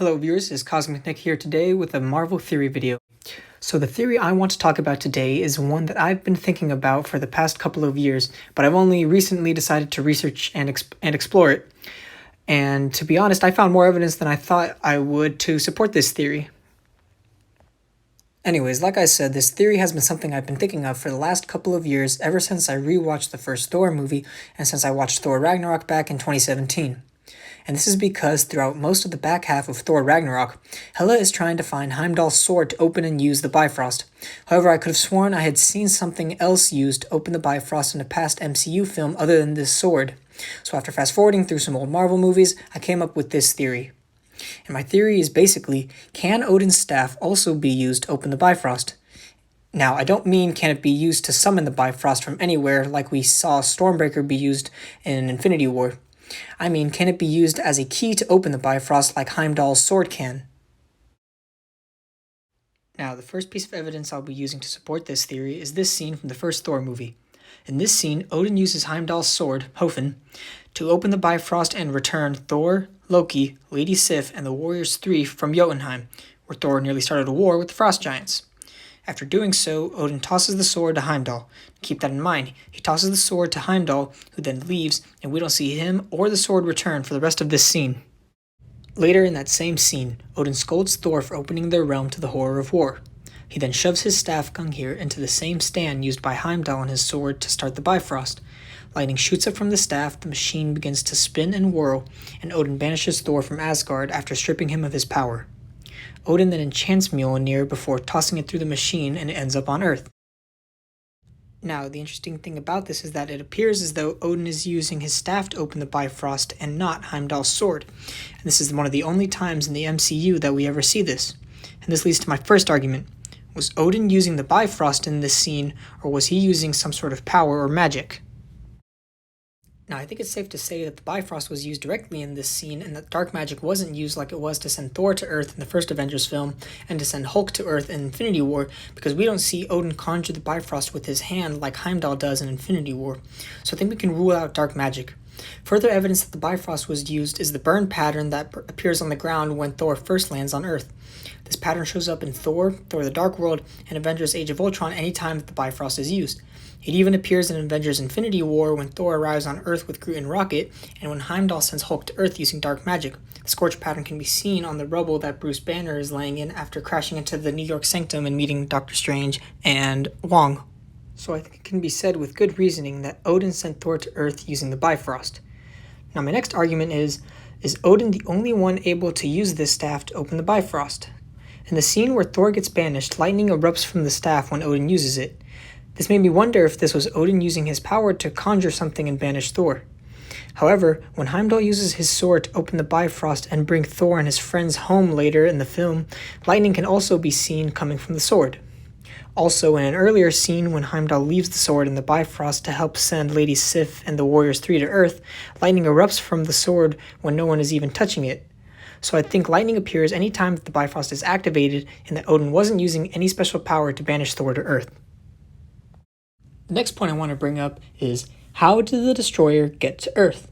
Hello viewers, it's Cosmic Nick here today with a Marvel theory video. So the theory I want to talk about today is one that I've been thinking about for the past couple of years, but I've only recently decided to research and explore it. And to be honest, I found more evidence than I thought I would to support this theory. Anyways, like I said, this theory has been something I've been thinking of for the last couple of years, ever since I rewatched the first Thor movie and since I watched Thor Ragnarok back in 2017. And this is because throughout most of the back half of Thor Ragnarok, Hela is trying to find Heimdall's sword to open and use the Bifrost. However, I could have sworn I had seen something else used to open the Bifrost in a past MCU film other than this sword. So after fast forwarding through some old Marvel movies, I came up with this theory. And my theory is basically, can Odin's staff also be used to open the Bifrost? Now, I don't mean can it be used to summon the Bifrost from anywhere like we saw Stormbreaker be used in Infinity War. I mean, can it be used as a key to open the Bifrost like Heimdall's sword can? Now, the first piece of evidence I'll be using to support this theory is this scene from the first Thor movie. In this scene, Odin uses Heimdall's sword, Hofn, to open the Bifrost and return Thor, Loki, Lady Sif, and the Warriors 3 from Jotunheim, where Thor nearly started a war with the Frost Giants. After doing so, Odin tosses the sword to Heimdall. Keep that in mind. He tosses the sword to Heimdall, who then leaves, and we don't see him or the sword return for the rest of this scene. Later in that same scene, Odin scolds Thor for opening their realm to the horror of war. He then shoves his staff Gungnir into the same stand used by Heimdall and his sword to start the Bifrost. Lightning shoots up from the staff, the machine begins to spin and whirl, and Odin banishes Thor from Asgard after stripping him of his power. Odin then enchants Mjolnir before tossing it through the machine, and it ends up on Earth. Now, the interesting thing about this is that it appears as though Odin is using his staff to open the Bifrost and not Heimdall's sword. And this is one of the only times in the MCU that we ever see this. And this leads to my first argument. Was Odin using the Bifrost in this scene, or was he using some sort of power or magic? Now, I think it's safe to say that the Bifrost was used directly in this scene and that dark magic wasn't used like it was to send Thor to Earth in the first Avengers film and to send Hulk to Earth in Infinity War, because we don't see Odin conjure the Bifrost with his hand like Heimdall does in Infinity War. So I think we can rule out dark magic. Further evidence that the Bifrost was used is the burn pattern that appears on the ground when Thor first lands on Earth. This pattern shows up in Thor, Thor the Dark World, and Avengers Age of Ultron anytime that the Bifrost is used. It even appears in Avengers Infinity War when Thor arrives on Earth with Groot and Rocket, and when Heimdall sends Hulk to Earth using dark magic. The scorch pattern can be seen on the rubble that Bruce Banner is laying in after crashing into the New York Sanctum and meeting Doctor Strange and Wong. So I think it can be said with good reasoning that Odin sent Thor to Earth using the Bifrost. Now my next argument is Odin the only one able to use this staff to open the Bifrost? In the scene where Thor gets banished, lightning erupts from the staff when Odin uses it. This made me wonder if this was Odin using his power to conjure something and banish Thor. However, when Heimdall uses his sword to open the Bifrost and bring Thor and his friends home later in the film, lightning can also be seen coming from the sword. Also, in an earlier scene when Heimdall leaves the sword in the Bifrost to help send Lady Sif and the Warriors 3 to Earth, lightning erupts from the sword when no one is even touching it. So I think lightning appears anytime that the Bifrost is activated and that Odin wasn't using any special power to banish Thor to Earth. The next point I want to bring up is, how did the Destroyer get to Earth?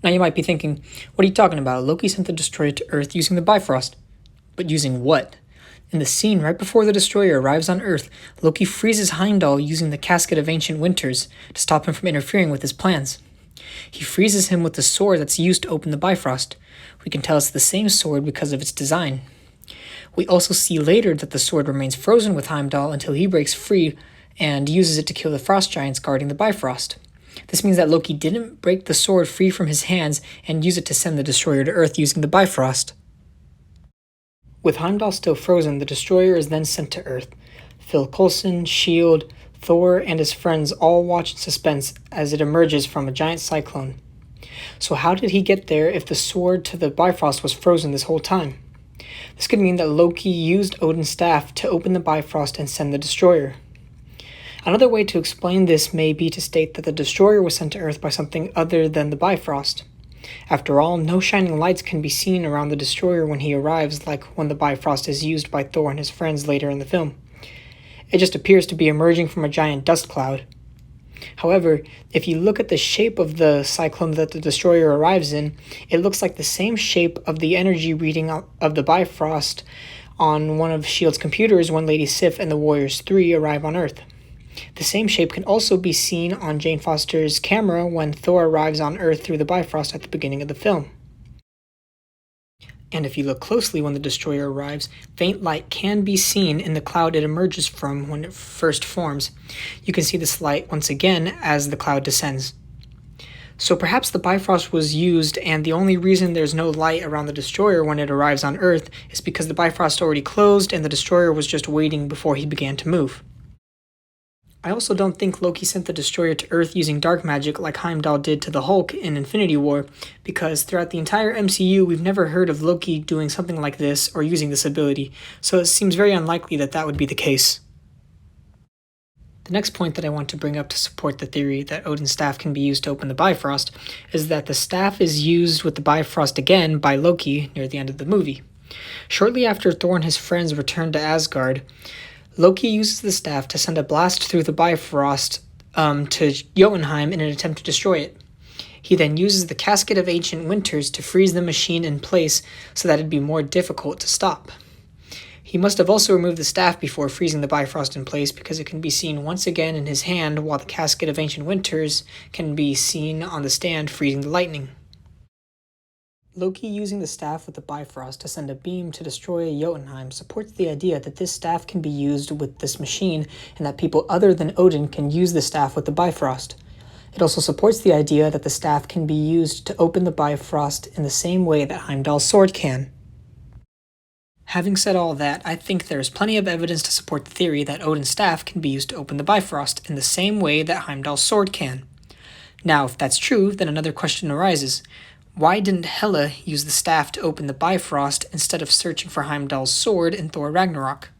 Now you might be thinking, what are you talking about? Loki sent the Destroyer to Earth using the Bifrost. But using what? In the scene right before the Destroyer arrives on Earth, Loki freezes Heimdall using the Casket of Ancient Winters to stop him from interfering with his plans. He freezes him with the sword that's used to open the Bifrost. We can tell it's the same sword because of its design. We also see later that the sword remains frozen with Heimdall until he breaks free and uses it to kill the Frost Giants guarding the Bifrost. This means that Loki didn't break the sword free from his hands and use it to send the Destroyer to Earth using the Bifrost. With Heimdall still frozen, the Destroyer is then sent to Earth. Phil Coulson, S.H.I.E.L.D., Thor, and his friends all watch in suspense as it emerges from a giant cyclone. So how did he get there if the sword to the Bifrost was frozen this whole time? This could mean that Loki used Odin's staff to open the Bifrost and send the Destroyer. Another way to explain this may be to state that the Destroyer was sent to Earth by something other than the Bifrost. After all, no shining lights can be seen around the Destroyer when he arrives, like when the Bifrost is used by Thor and his friends later in the film. It just appears to be emerging from a giant dust cloud. However, if you look at the shape of the cyclone that the destroyer arrives in, it looks like the same shape of the energy reading of the Bifrost on one of S.H.I.E.L.D.'s computers when Lady Sif and the Warriors 3 arrive on Earth. The same shape can also be seen on Jane Foster's camera when Thor arrives on Earth through the Bifrost at the beginning of the film. And if you look closely when the destroyer arrives, faint light can be seen in the cloud it emerges from when it first forms. You can see this light once again as the cloud descends. So perhaps the Bifrost was used, and the only reason there's no light around the destroyer when it arrives on Earth is because the Bifrost already closed and the destroyer was just waiting before he began to move. I also don't think Loki sent the destroyer to Earth using dark magic like Heimdall did to the Hulk in Infinity War, because throughout the entire MCU we've never heard of Loki doing something like this or using this ability, so it seems very unlikely that that would be the case. The next point that I want to bring up to support the theory that Odin's staff can be used to open the Bifrost is that the staff is used with the Bifrost again by Loki near the end of the movie. Shortly after Thor and his friends return to Asgard, Loki uses the staff to send a blast through the Bifrost to Jotunheim in an attempt to destroy it. He then uses the Casket of Ancient Winters to freeze the machine in place so that it'd be more difficult to stop. He must have also removed the staff before freezing the Bifrost in place, because it can be seen once again in his hand while the Casket of Ancient Winters can be seen on the stand freezing the lightning. Loki using the staff with the Bifrost to send a beam to destroy Jotunheim supports the idea that this staff can be used with this machine, and that people other than Odin can use the staff with the Bifrost. It also supports the idea that the staff can be used to open the Bifrost in the same way that Heimdall's sword can. Having said all that, I think there is plenty of evidence to support the theory that Odin's staff can be used to open the Bifrost in the same way that Heimdall's sword can. Now, if that's true, then another question arises. Why didn't Hela use the staff to open the Bifrost instead of searching for Heimdall's sword in Thor Ragnarok?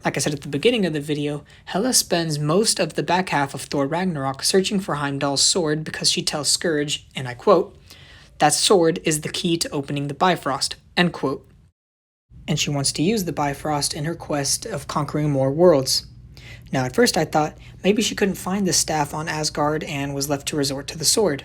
Like I said at the beginning of the video, Hela spends most of the back half of Thor Ragnarok searching for Heimdall's sword because she tells Scourge, and I quote, "That sword is the key to opening the Bifrost," end quote. And she wants to use the Bifrost in her quest of conquering more worlds. Now at first I thought maybe she couldn't find the staff on Asgard and was left to resort to the sword.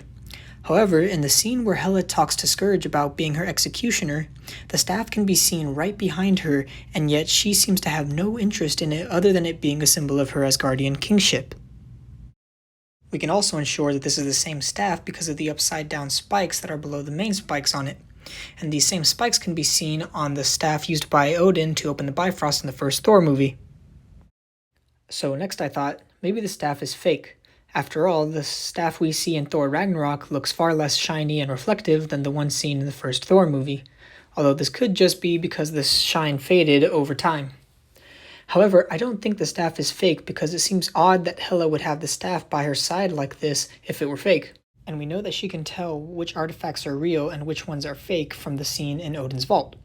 However, in the scene where Hela talks to Scourge about being her executioner, the staff can be seen right behind her, and yet she seems to have no interest in it other than it being a symbol of her Asgardian kingship. We can also ensure that this is the same staff because of the upside-down spikes that are below the main spikes on it, and these same spikes can be seen on the staff used by Odin to open the Bifrost in the first Thor movie. So next I thought, maybe the staff is fake. After all, the staff we see in Thor Ragnarok looks far less shiny and reflective than the one seen in the first Thor movie, although this could just be because the shine faded over time. However, I don't think the staff is fake because it seems odd that Hela would have the staff by her side like this if it were fake. And we know that she can tell which artifacts are real and which ones are fake from the scene in Odin's vault.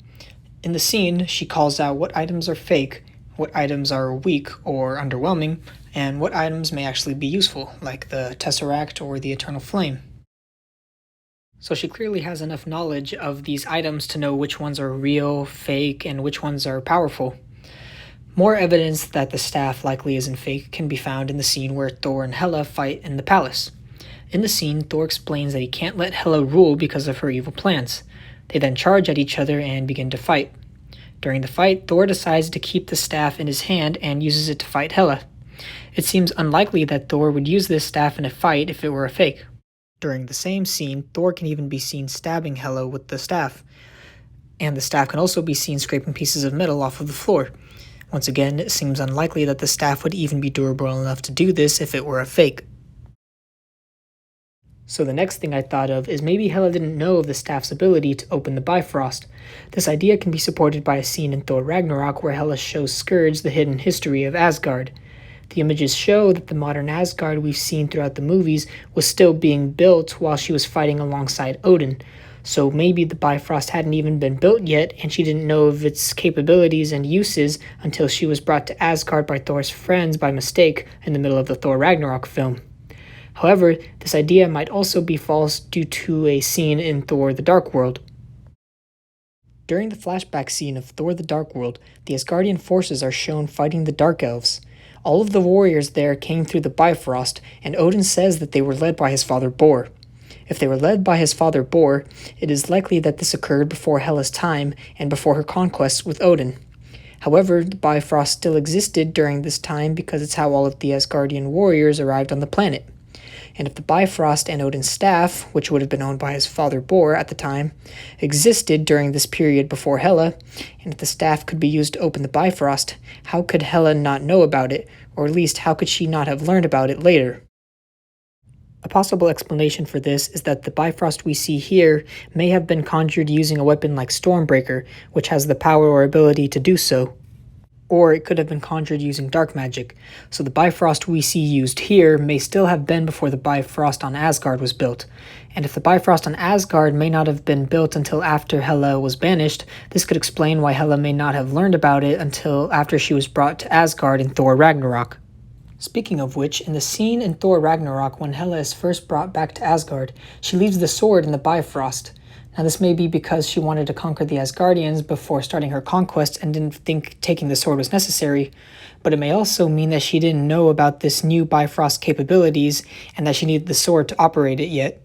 In the scene, she calls out what items are fake, what items are weak or underwhelming, and what items may actually be useful, like the Tesseract or the Eternal Flame. So she clearly has enough knowledge of these items to know which ones are real, fake, and which ones are powerful. More evidence that the staff likely isn't fake can be found in the scene where Thor and Hela fight in the palace. In the scene, Thor explains that he can't let Hela rule because of her evil plans. They then charge at each other and begin to fight. During the fight, Thor decides to keep the staff in his hand and uses it to fight Hela. It seems unlikely that Thor would use this staff in a fight if it were a fake. During the same scene, Thor can even be seen stabbing Hela with the staff. And the staff can also be seen scraping pieces of metal off of the floor. Once again, it seems unlikely that the staff would even be durable enough to do this if it were a fake. So the next thing I thought of is maybe Hela didn't know of the staff's ability to open the Bifrost. This idea can be supported by a scene in Thor Ragnarok where Hela shows Scourge the hidden history of Asgard. The images show that the modern Asgard we've seen throughout the movies was still being built while she was fighting alongside Odin. So maybe the Bifrost hadn't even been built yet, and she didn't know of its capabilities and uses until she was brought to Asgard by Thor's friends by mistake in the middle of the Thor Ragnarok film. However, this idea might also be false due to a scene in Thor the Dark World. During the flashback scene of Thor the Dark World, the Asgardian forces are shown fighting the Dark Elves. All of the warriors there came through the Bifrost, and Odin says that they were led by his father Bor. If they were led by his father Bor, it is likely that this occurred before Hela's time and before her conquests with Odin. However, the Bifrost still existed during this time because it's how all of the Asgardian warriors arrived on the planet. And if the Bifrost and Odin's staff, which would have been owned by his father Bor at the time, existed during this period before Hela, and if the staff could be used to open the Bifrost, how could Hela not know about it, or at least how could she not have learned about it later? A possible explanation for this is that the Bifrost we see here may have been conjured using a weapon like Stormbreaker, which has the power or ability to do so. Or it could have been conjured using dark magic, so the Bifrost we see used here may still have been before the Bifrost on Asgard was built. And if the Bifrost on Asgard may not have been built until after Hela was banished, this could explain why Hela may not have learned about it until after she was brought to Asgard in Thor Ragnarok. Speaking of which, in the scene in Thor Ragnarok when Hela is first brought back to Asgard, she leaves the sword in the Bifrost. Now this may be because she wanted to conquer the Asgardians before starting her conquest and didn't think taking the sword was necessary, but it may also mean that she didn't know about this new Bifrost capabilities and that she needed the sword to operate it yet.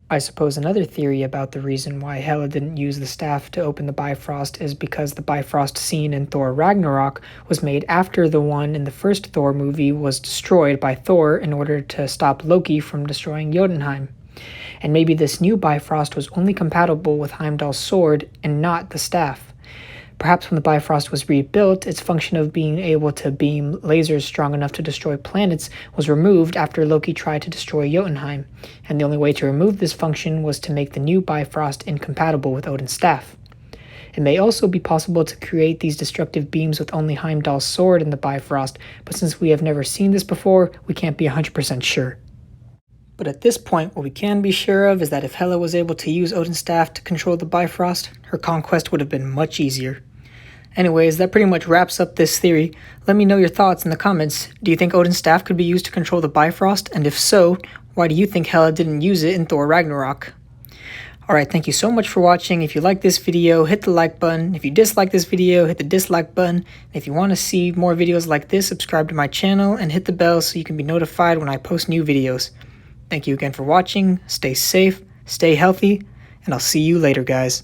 I suppose another theory about the reason why Hela didn't use the staff to open the Bifrost is because the Bifrost scene in Thor Ragnarok was made after the one in the first Thor movie was destroyed by Thor in order to stop Loki from destroying Jotunheim. And maybe this new Bifrost was only compatible with Heimdall's sword and not the staff. Perhaps when the Bifrost was rebuilt, its function of being able to beam lasers strong enough to destroy planets was removed after Loki tried to destroy Jotunheim, and the only way to remove this function was to make the new Bifrost incompatible with Odin's staff. It may also be possible to create these destructive beams with only Heimdall's sword in the Bifrost, but since we have never seen this before, we can't be 100% sure. But at this point, what we can be sure of is that if Hela was able to use Odin's staff to control the Bifrost, her conquest would have been much easier. Anyways, that pretty much wraps up this theory. Let me know your thoughts in the comments. Do you think Odin's staff could be used to control the Bifrost? And if so, why do you think Hela didn't use it in Thor Ragnarok? Alright, thank you so much for watching. If you like this video, hit the like button. If you dislike this video, hit the dislike button. And if you want to see more videos like this, subscribe to my channel and hit the bell so you can be notified when I post new videos. Thank you again for watching. Stay safe, stay healthy, and I'll see you later, guys.